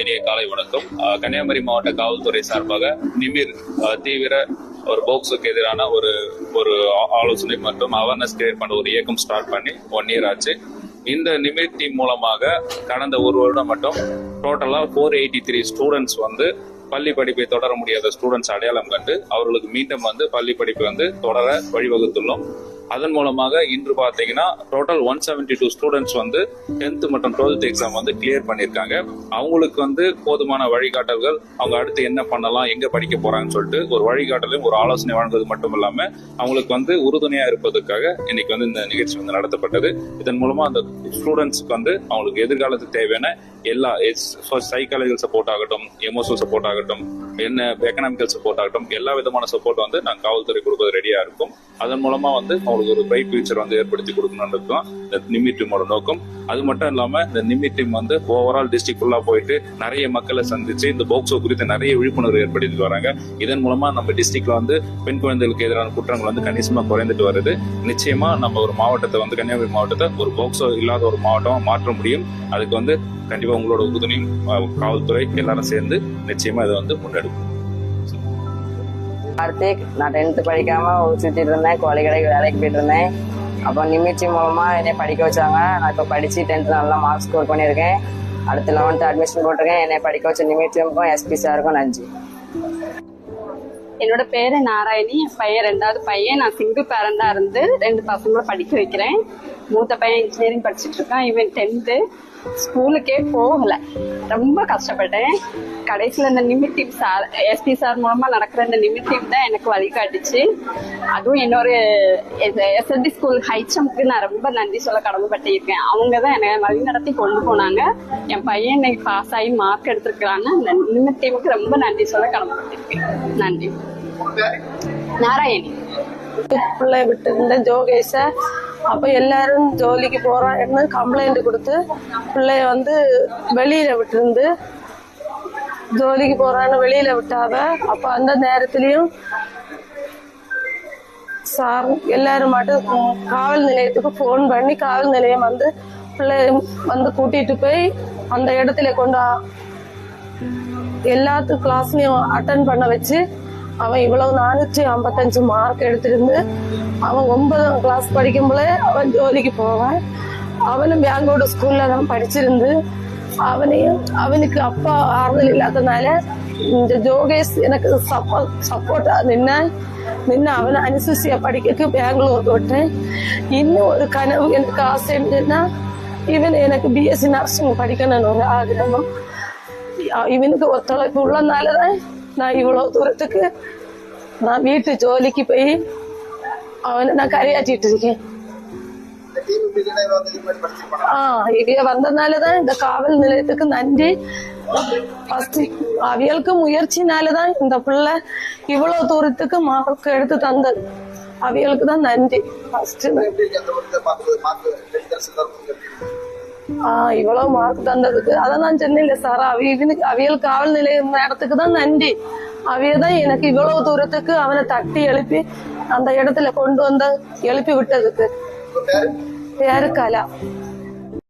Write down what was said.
இனிய காலை வணக்கம். கன்னியாகுமரி மாவட்ட காவல்துறை சார்பாக நிமிர் தீவிர ஒரு போக்ஸுக்கு எதிரான ஒரு ஆலோசனை மற்றும் அவேர்னஸ் கிரியேட் பண்ண ஒரு இயக்கம் ஸ்டார்ட் பண்ணி 1 year ஆச்சு. இந்த நிமிர் டீம் மூலமாக கடந்த ஒரு வருடம் மட்டும் டோட்டலா 483 ஸ்டூடெண்ட்ஸ் பள்ளி படிப்பை தொடர முடியாத ஸ்டூடெண்ட்ஸ் அடையாளம் கண்டு அவர்களுக்கு மீண்டும் பள்ளி படிப்பை தொடர வழிவகுத்துள்ளோம். அதன் மூலமாக இன்று பாத்தீங்கன்னா டோட்டல் 172 ஸ்டூடெண்ட்ஸ் 10th மற்றும் 12th எக்ஸாம் கிளியர் பண்ணிருக்காங்க. அவங்களுக்கு போதுமான வழிகாட்டல்கள், அவங்க அடுத்து என்ன பண்ணலாம், எங்க படிக்க போறாங்கன்னு சொல்லிட்டு ஒரு வழிகாட்டலையும் ஒரு ஆலோசனை வழங்குவது மட்டும் இல்லாம அவங்களுக்கு உறுதுணையா இருப்பதற்காக இன்னைக்கு இந்த நிகழ்ச்சி நடத்தப்பட்டது. இதன் மூலமா அந்த ஸ்டூடெண்ட்ஸ்க்கு அவங்களுக்கு எதிர்காலத்துக்கு தேவையான எல்லா சைக்காலஜிக்கல் சப்போர்ட் ஆகட்டும், எமோஷனல் சப்போர்ட் ஆகட்டும், என்ன எக்கனாமிக்கல் சப்போர்ட் ஆகட்டும், எல்லா விதமான சப்போர்ட் நாங்கள் காவல்துறை கொடுப்பது ரெடியா இருக்கும். அதன் மூலமா அவங்களுக்கு ஒரு பிரைட் ஃபியூச்சர் ஏற்படுத்தி கொடுக்கணும்னு இருக்கும் இந்த நிமிர் டீமோட நோக்கம். அது மட்டும் இல்லாம இந்த நிமிர் டீம் ஓவரால் டிஸ்ட்ரிக்ட் ஃபுல்லா போயிட்டு நிறைய மக்களை சந்திச்சு இந்த போக்சோ குறித்து நிறைய விழிப்புணர்வு ஏற்படுத்தி வராங்க. இதன் மூலமா நம்ம டிஸ்ட்ரிக்ட்ல பெண் குழந்தைகளுக்கு எதிரான குற்றங்கள் கணிசமா குறைந்துட்டு வருது. நிச்சயமா நம்ம ஒரு மாவட்டத்தை கன்னியாகுமரி மாவட்டத்தை ஒரு போக்சோ இல்லாத ஒரு மாவட்டமா மாற்ற முடியும். அதுக்கு கண்டிப்பா உங்களோட உறுதுணையும் காவல்துறை எல்லாரும் சேர்ந்து நிச்சயமா இதை முன்னெடுக்கும். கார்த்திக், நான் 10th படிக்காம சுத்திட்டு இருந்தேன், கோழி கடைக்கு வேலைக்கு போயிட்டு இருந்தேன். அப்போ நிமிர்ச்சி மூலமா என்னை படிக்க வச்சாங்க. நான் இப்போ படிச்சு 10th நல்லா மார்க் ஸ்கோர் பண்ணியிருக்கேன். அடுத்து 11th அட்மிஷன் போட்டிருக்கேன். என்னை படிக்க வச்ச நிமிர்ச்சிக்கும் எஸ்பி சாருக்கும் நன்றி. என்னோட பேரு நாராயணி. என் பையன் 2வது பையன். நான் சிங்கிள் பேரண்டா இருந்து 2 பசங்களை படிக்க வைக்கிறேன். மூத்த பையன் இன்ஜினியரிங் படிச்சுட்டு இருக்கான். இவன் 10th. ஸ்கூலுக்கே போகல, ரொம்ப கஷ்டப்பட்டேன். கடைசியில் இந்த நிமிர் டீம் சார், எஸ்பி சார் மூலமா நடக்கிற இந்த நிமிர் டீம் தான் எனக்கு வழிகாட்டுச்சு. அதுவும் இன்னொரு எஸ்எல்டி ஸ்கூல் ஹைச்சம்க்கு நான் ரொம்ப நன்றி சொல்ல கடமைப்பட்டிருக்கேன். அவங்க தான் என்னை வழி நடத்தி கொண்டு போனாங்க. என் பையன் இன்னைக்கு பாஸ் ஆகி மார்க் எடுத்திருக்கிறாங்க. இந்த நிமிர் டீமுக்கு ரொம்ப நன்றி சொல்ல கடமைப்பட்டிருக்கேன். நன்றி. நாராயணி. பிள்ளை விட்டு இருந்த ஜோகேஷ அப்ப எல்லாரும் ஜோலிக்கு போறான்னு கம்ப்ளைண்ட் கொடுத்து பிள்ளைய வெளியில விட்டுருந்து ஜோலிக்கு போறான்னு வெளியில விட்டாங்க. அப்ப அந்த நேரத்திலயும் சார் எல்லாரும் மட்டும் காவல் நிலையத்துக்கு போன் பண்ணி காவல் நிலையம் பிள்ளைய கூட்டிட்டு போய் அந்த இடத்துல கொண்டு எல்லாத்து கிளாஸ்லயும் அட்டன் பண்ண வச்சு அவன் இவ்வளவு 455 மார்க் எடுத்திருந்து அவன் 9ஆம் கிளாஸ் படிக்கும்போதே அவன் ஜோலிக்கு போவான். அவனும் பெங்களூர் ஸ்கூல்ல தான் படிச்சிருந்து அவனுக்கு அப்பா ஆறுதல் இல்லாதனால இந்த ஜோகேஷ் எனக்கு சப்போர்ட்டா நின்று அவனை அனுசூசியா படிக்க பெங்களூருக்கு விட்டேன். இன்னும் ஒரு கனவு எனக்கு ஆசை என்னன்னா, இவன் எனக்கு பிஎஸ்சி நர்சிங் படிக்கணும்னு ஒரு ஆகிரகம். இவனுக்கு ஒத்துழைப்பு உள்ளதுனாலதான் நான் இவ்வளவு தூரத்துக்கு நான் வீட்டு ஜோலிக்கு போய் அவனை நான் கரையாற்றிட்டு இருக்கேன். இவைய வந்ததுனாலதான் இந்த காவல் நிலையத்துக்கு நன்றி. அவியலுக்கு முயற்சினாலதான் இந்த பிள்ளை இவ்வளவு தூரத்துக்கு மார்க் எடுத்து தந்தது. அவியலுக்கு தான் நன்றி. இவ்வளவு மார்க் தந்ததுக்கு அதான் நான் சொன்னேன் சார், அவியல் காவல் நிலையம் இடத்துக்கு தான் நன்றி. அவையதான் எனக்கு இவ்வளவு தூரத்துக்கு அவனை தட்டி எழுப்பி அந்த இடத்துல கொண்டு எழுப்பி விட்டதுக்கு. பேரு கலா.